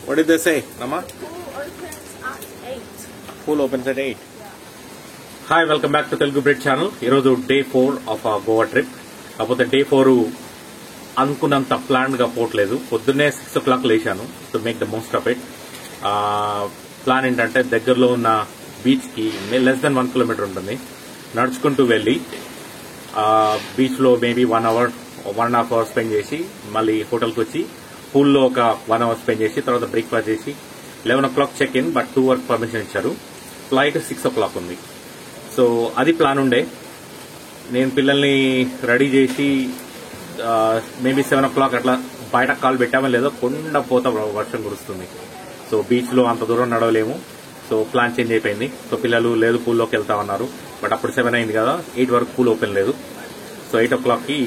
What did they say, Nama? Pool opens at 8. Pool opens at 8. Hi, welcome back to Telugu Bread channel. Iroju day 4 of our Goa trip. Apothe day 4 అనుకున్నంత plan గా పోవట్లేదు. పొద్దున్నే 6 o'clock లేచాను to make the most of it. Plan ఏంటంటే దగ్గరలో ఉన్న beach కి less than 1 kilometer ఉంటుంది. నడుచుకుంటూ వెళ్లి బీచ్ లో మేబీ 1 hour 1.5 hours స్పెండ్ చేసి మళ్ళీ హోటల్కి వచ్చి పూల్లో ఒక 1 hour స్పెండ్ చేసి తర్వాత బ్రేక్ఫాస్ట్ చేసి 11 o'clock check in. But 2 hours permission ఇచ్చారు. ఫ్లైట్ 6 o'clock ఉంది. సో అది ప్లాన్ ఉండే. నేను పిల్లల్ని రెడీ చేసి మేబీ 7 o'clock అట్లా బయట కాల్ పెట్టామో లేదో కొండ పోత వర్షం కురుస్తుంది. సో బీచ్ లో అంత దూరం నడవలేము. సో ప్లాన్ చేంజ్ అయిపోయింది. సో పిల్లలు లేదు పూల్లోకి వెళ్తామన్నారు. బట్ అప్పుడు 7 అయింది కదా, 8 వరకు పూల్ ఓపెన్ లేదు. సో 8 o'clock కి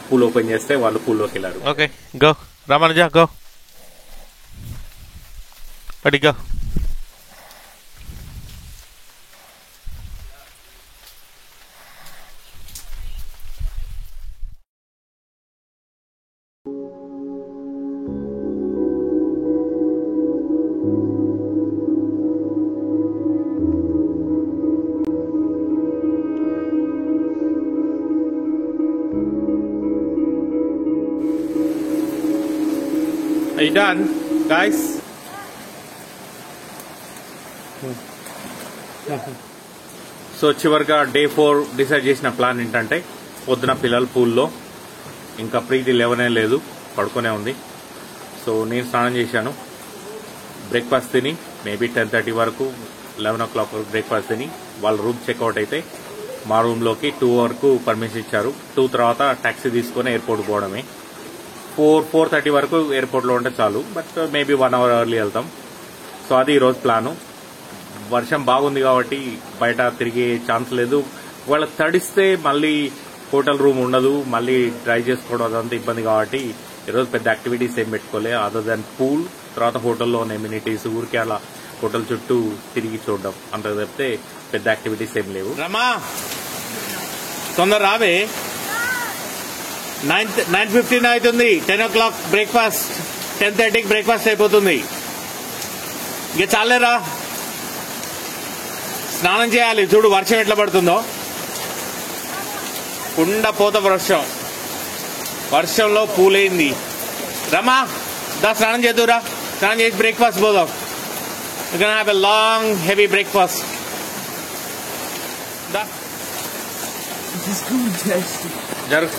పూల్ ఓపెన్ చేస్తే వాళ్ళు పూల్లోకి వెళ్ళారు. Okay go Ramanuja go ready go. Are you done, guys? So చివరిగా డే 4 డిసైడ్ చేసిన ప్లాన్ ఏంటంటే పొద్దున పిల్లలు పూల్లో ఇంకా ప్రీతి లేవనే లేదు, పడుకునే ఉంది. సో నేను స్నానం చేశాను, బ్రేక్ఫాస్ట్ తిని మేబీ 10:30 వరకు 11 o'clock వరకు బ్రేక్ఫాస్ట్ తిని వాళ్ళ రూమ్ చెక్అవుట్ అయితే మా రూమ్లోకి 2 వరకు పర్మిషన్ ఇచ్చారు. 2 తర్వాత టాక్సీ తీసుకుని ఎయిర్పోర్ట్ పోవడమే. 4:30 వరకు ఎయిర్పోర్ట్లో ఉంటే చాలు. బట్ మేబీ 1 hour ఎర్లీ వెళ్తాం. సో అది ఈరోజు ప్లాను. వర్షం బాగుంది కాబట్టి బయట తిరిగే ఛాన్స్ లేదు. ఒకవేళ తడిస్తే మళ్ళీ హోటల్ రూమ్ ఉండదు, మళ్ళీ డ్రై చేసుకోవడం అదంతా ఇబ్బంది కాబట్టి ఈరోజు పెద్ద యాక్టివిటీస్ ఏం పెట్టుకోలే అదర్ దాన్ పూల్, తర్వాత హోటల్లో ఉన్న ఎమ్యూనిటీస్, ఊరికే అలా హోటల్ చుట్టూ తిరిగి చూడడం అంత తప్పితే పెద్ద యాక్టివిటీస్ ఏం లేవు. రమా తొందర రావే, 9:15 అవుతుంది. 10 o'clock బ్రేక్ఫాస్ట్, 10:30కి బ్రేక్ఫాస్ట్ అయిపోతుంది. ఇక చాలేరా, స్నానం చేయాలి. చూడు వర్షం ఎట్లా పడుతుందో, కుండ పోత వర్షం. వర్షంలో పూలైంది. రమా దా స్నానం చేద్దురా, స్నానం చేసి బ్రేక్ఫాస్ట్ పోదాం. You can have a long heavy breakfast. దా జరుగు.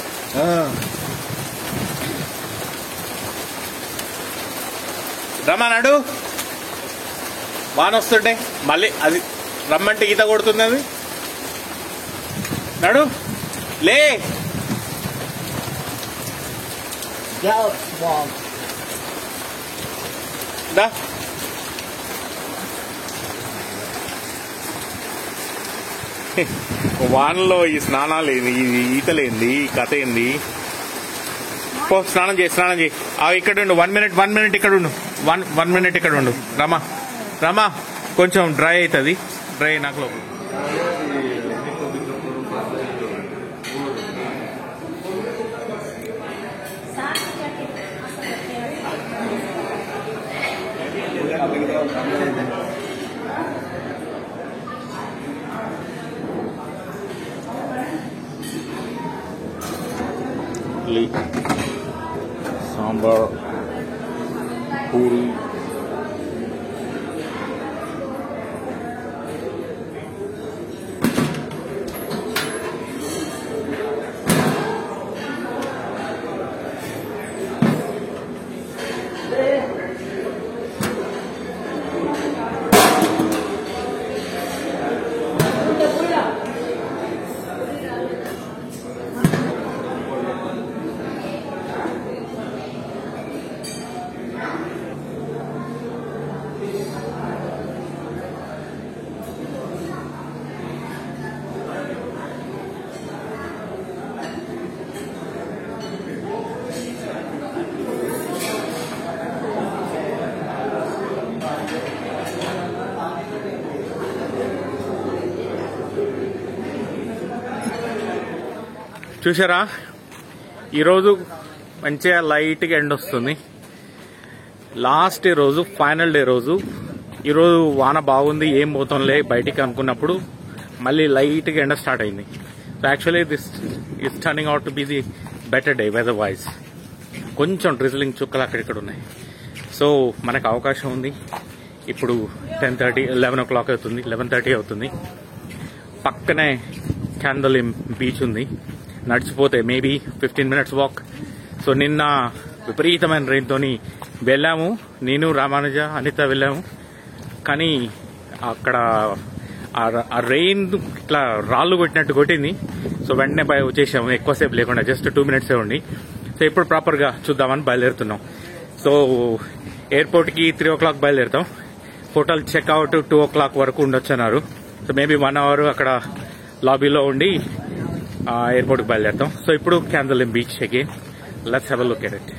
రమా నడు, వాన వస్తుంటే మళ్ళీ అది రమ్మంటే ఈత కొడుతుంది. అది నడు లే. దా వానలో ఈ స్నానాలు ఏంది, ఈ ఈతలేంది, ఈ కథ ఏంది? పో స్నానం చేయి, స్నానం చేయి. ఇక్కడ ఉండు, 1 minute ఇక్కడ ఉండు, 1 minute ఇక్కడ ఉండు. రమా రమా కొంచెం డ్రై అవుతుంది, డ్రై నాకు లోపల. సాంబార్, పూరి, చూసారా, ఈరోజు మంచిగా లైట్గా ఎండ వస్తుంది. లాస్ట్ డే రోజు, ఫైనల్ డే రోజు. ఈరోజు వాన బాగుంది, ఏం పోతాంలే బయటికి అనుకున్నప్పుడు మళ్ళీ లైట్గా ఎండ స్టార్ట్ అయింది. So actually this is turning out to be the better day weather wise. కొంచెం డ్రిజిలింగ్ చుక్కలు అక్కడిక్కడ ఉన్నాయి. సో మనకు అవకాశం ఉంది. ఇప్పుడు 10:30, 11 o'clock అవుతుంది, 11:30 అవుతుంది. పక్కనే క్యాండలిం బీచ్ ఉంది. నడిచిపోతే మేబీ 15 minutes వాక్. సో నిన్న విపరీతమైన రెయిన్తోని వెళ్ళాము. నేను, రామానుజ, అనిత వెళ్ళాము. కానీ అక్కడ ఆ రెయిన్ ఇట్లా రాళ్ళు కొట్టినట్టు కొట్టింది. సో వెంటనే వచ్చేసాము, ఎక్కువసేపు లేకుండా, జస్ట్ 2 minutes ఉండి. సో ఇప్పుడు ప్రాపర్గా చూద్దామని బయలుదేరుతున్నాం. సో ఎయిర్పోర్ట్కి 3 o'clock బయలుదేరుతాం. హోటల్ చెక్అవుట్ 2 o'clock వరకు ఉండొచ్చన్నారు. సో మేబీ 1 hour అక్కడ లాబీలో ఉండి ఎయిర్పోర్ట్కి బయలుదేరుతాం. సో ఇప్పుడు Candolim beach again. Let's have a look at it.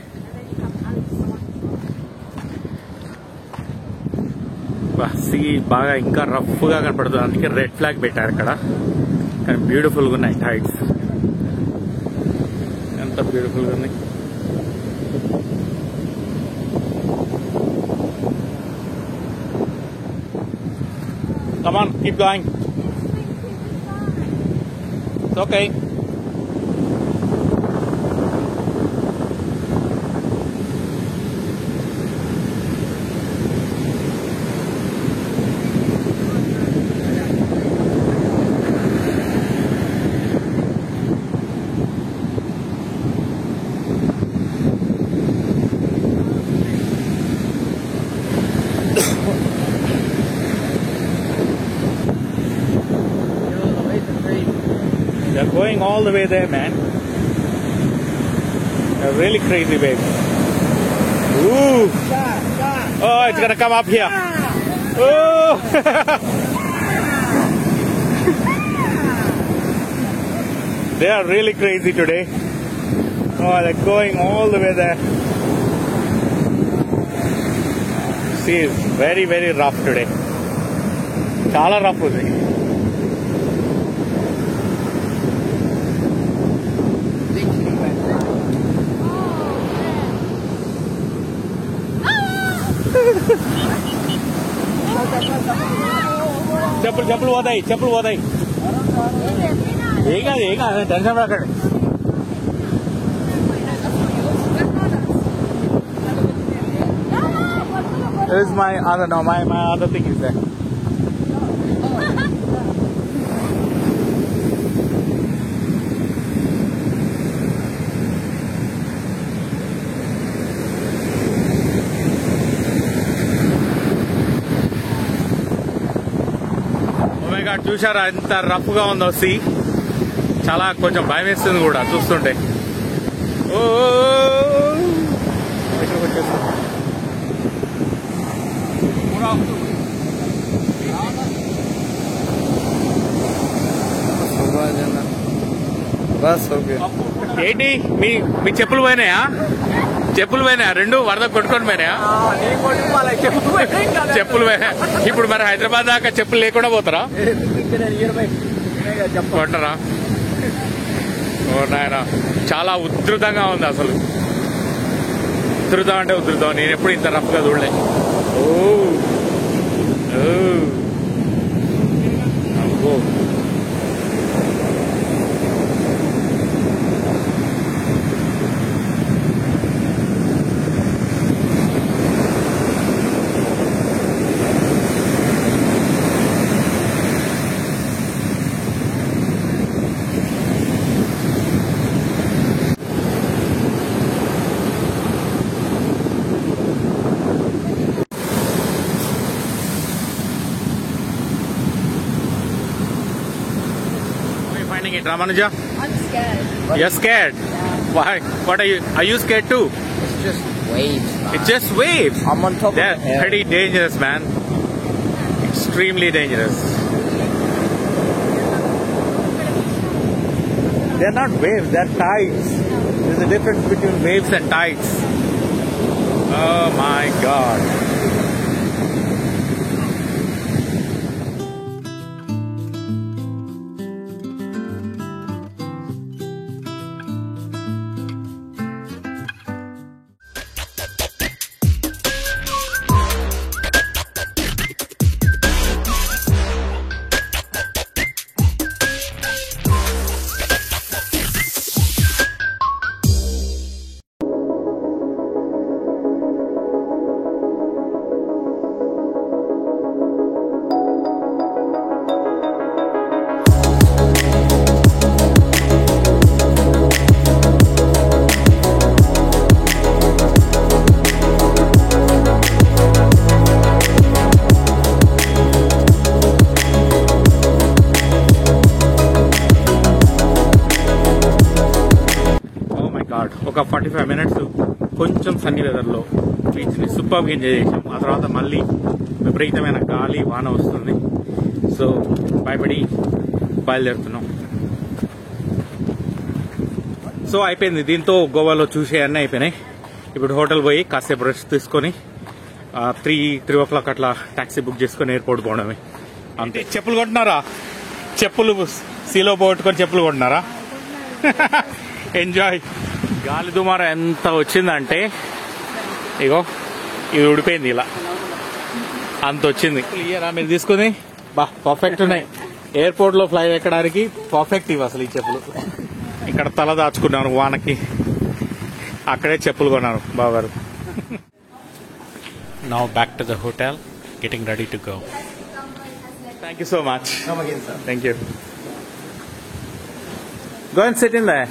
See బాగా ఇంకా రఫ్గా కనపడుతుంది, అందుకే రెడ్ ఫ్లాగ్ పెట్టారు అక్కడ. కానీ బ్యూటిఫుల్గా ఉన్నాయి టైడ్స్, ఎంత బ్యూటిఫుల్గా ఉన్నాయి. Come on, keep going. It's okay. They're going all the way there, man. They're really crazy waves. Ooh! Oh, it's gonna come up here. Oh! They are really crazy today. Oh, they're going all the way there. Sea is very, very rough today. Chala rough ఉంది. చెప్పులు పోతాయి. ఏం కాదు, tension పడకండి. This is my other thing is there. చూసారా ఎంత rough గా ఉందో సీ. చాలా కొంచెం భయం వేస్తుంది కూడా చూస్తుంటే. ఓ ఇక్కడికి వచ్చేస్తాం. ఏంటి మీ చెప్పులు పోయినాయా? రెండు వరద కొట్టుకొని పోయినాయా? చెప్పులు పోయినా. ఇప్పుడు మరి హైదరాబాద్ దాకా చెప్పులు లేకుండా పోతారా? కొంటారా? ఓ నాయనా, చాలా ఉధృతంగా ఉంది అసలు. ఉధృతం అంటే ఉధృతం. నేను ఎప్పుడు ఇంత రఫ్గా చూడలే. అబ్బో. Ramanuja? I'm scared. You're scared? Why? What are you? Are you scared too? It's just waves. It's just waves. I'm on top They're of the hill. pretty dangerous, man. Extremely dangerous. They're not waves, they're tides. There's a difference between waves and tides. Oh my God. కొంచెం సన్నీ వెదర్లో బీచ్ని సూపర్గా enjoy చేసాం. ఆ తర్వాత మళ్ళీ విపరీతమైన గాలి వాన వస్తుంది. సో భయపడి బయలుదేరుతున్నాం. సో అయిపోయింది, దీంతో గోవాలో చూసే అన్నీ అయిపోయినాయి. ఇప్పుడు హోటల్ పోయి కాసేపు రెస్ట్ తీసుకొని 3 o'clock అట్లా టాక్సీ బుక్ చేసుకొని ఎయిర్పోర్ట్ పోవడమే అంతే. చెప్పులు కొంటున్నారా? చెప్పులు సీలో పోగొట్టుకొని చెప్పులు కొంటున్నారా? ఎంజాయ్. గాలి దుమార ఎంత వచ్చిందంటే ఇగో ఇది ఊడిపోయింది, ఇలా అంత వచ్చింది. ఇయరా మీరు తీసుకుని పర్ఫెక్ట్ ఉన్నాయి. ఎయిర్పోర్ట్ లో ఫ్లై ఎక్కడానికి పర్ఫెక్ట్ ఇవి అసలు ఈ చెప్పులు. ఇక్కడ తల దాచుకున్నారు వానకి, అక్కడే చెప్పులు కొన్నారు బావగారు. Now back to the hotel, getting ready to go. Thank you so much. Come again, sir. Thank you. Go and sit in there.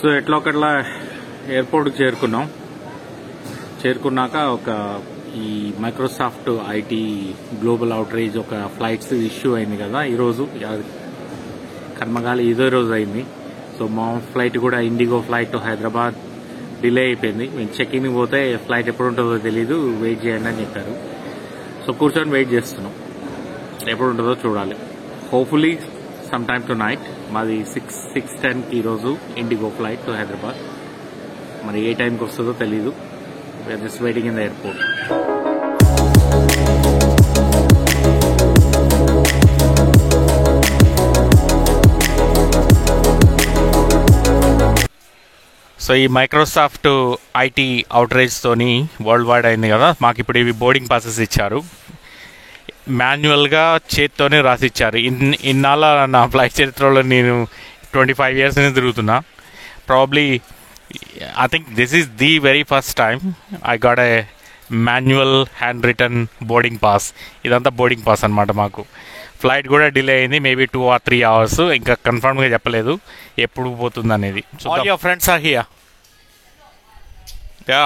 So ఎట్లా ఒకట్లా ఎయిర్పోర్ట్కి చేరుకున్నాక ఒక ఈ మైక్రోసాఫ్ట్ ఐటీ గ్లోబల్ అవుట్రీచ్ ఒక ఫ్లైట్స్ ఇష్యూ అయింది కదా ఈరోజు. కర్మగాలి ఇదే రోజు అయింది. సో మా ఫ్లైట్ కూడా IndiGo flight to Hyderabad delay అయిపోయింది. మేము చెక్ఇన్ పోతే ఫ్లైట్ ఎప్పుడు ఉంటుందో తెలీదు, వెయిట్ చేయండి అని చెప్పారు. సో కూర్చొని వెయిట్ చేస్తున్నాం, ఎప్పుడు ఉంటుందో చూడాలి. Hopefully some time to night. మాది 6:10కి ఈరోజు ఇండిగో ఫ్లైట్ టు హైదరాబాద్. మరి ఏ టైంకి వస్తుందో తెలీదు. We are just waiting in the airport. So ఈ మైక్రోసాఫ్ట్ ఐటీ అవుట్రీచ్ తోని వరల్డ్ వైడ్ అయింది కదా. మాకు ఇప్పుడు ఇవి బోర్డింగ్ పాసెస్ ఇచ్చారు. మాన్యువల్గా చేత్తోనే రాసిచ్చారు. ఇన్నాళ్ళ నా ఫ్లైట్ చరిత్రలో నేను 25 years నుంచి తిరుగుతున్నా. Probably I think this is the very first time I got a manual hand written boarding pass. ఇదంతా బోర్డింగ్ పాస్ అనమాట. మాకు ఫ్లైట్ కూడా డిలే అయింది, మేబీ 2 or 3 hours. ఇంకా కన్ఫర్మ్గా చెప్పలేదు ఎప్పుడు పోతుంది అనేది. All your friends are here. Yeah.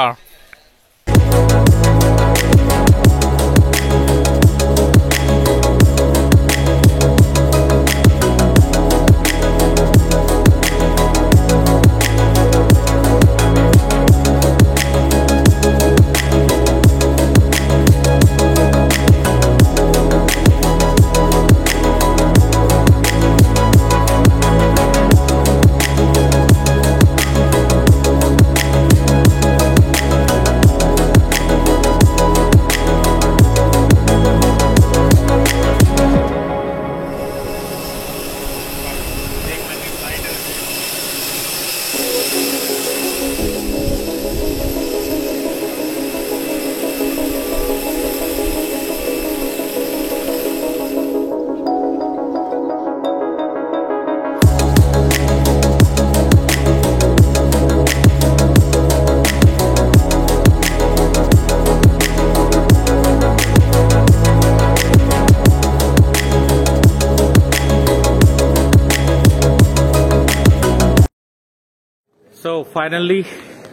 So finally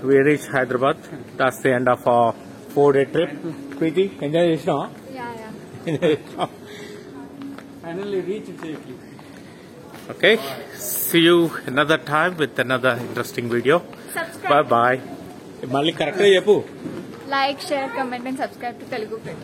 we reached Hyderabad. That's the end of our 4-day trip. Preeti, enjoy this now? Yeah. Finally reached safely. Okay. See you another time with another interesting video. Subscribe. Bye bye. Mali correct chepu. Like, share, comment and subscribe to Telugu Bridge.